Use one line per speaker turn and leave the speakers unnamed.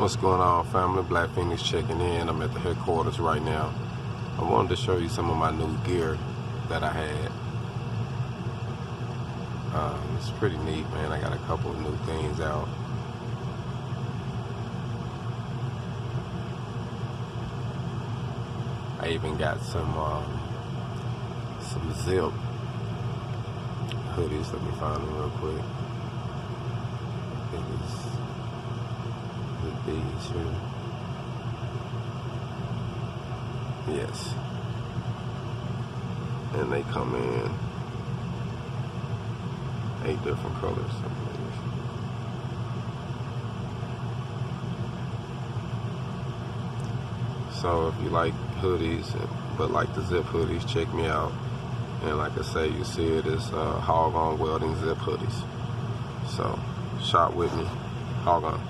What's going on, family? Black Phoenix checking in. I'm at the headquarters right now. I wanted to show you some of my new gear that I had. It's pretty neat, man. I got a couple of new things out. I even got some zip hoodies. Let me find them real quick. I think it's these here. Yes. And they come in 8 different colors. So if you like hoodies, but like the zip hoodies, check me out. And like I say, you see it is Hog On Welding zip hoodies. So shop with me. Hog on.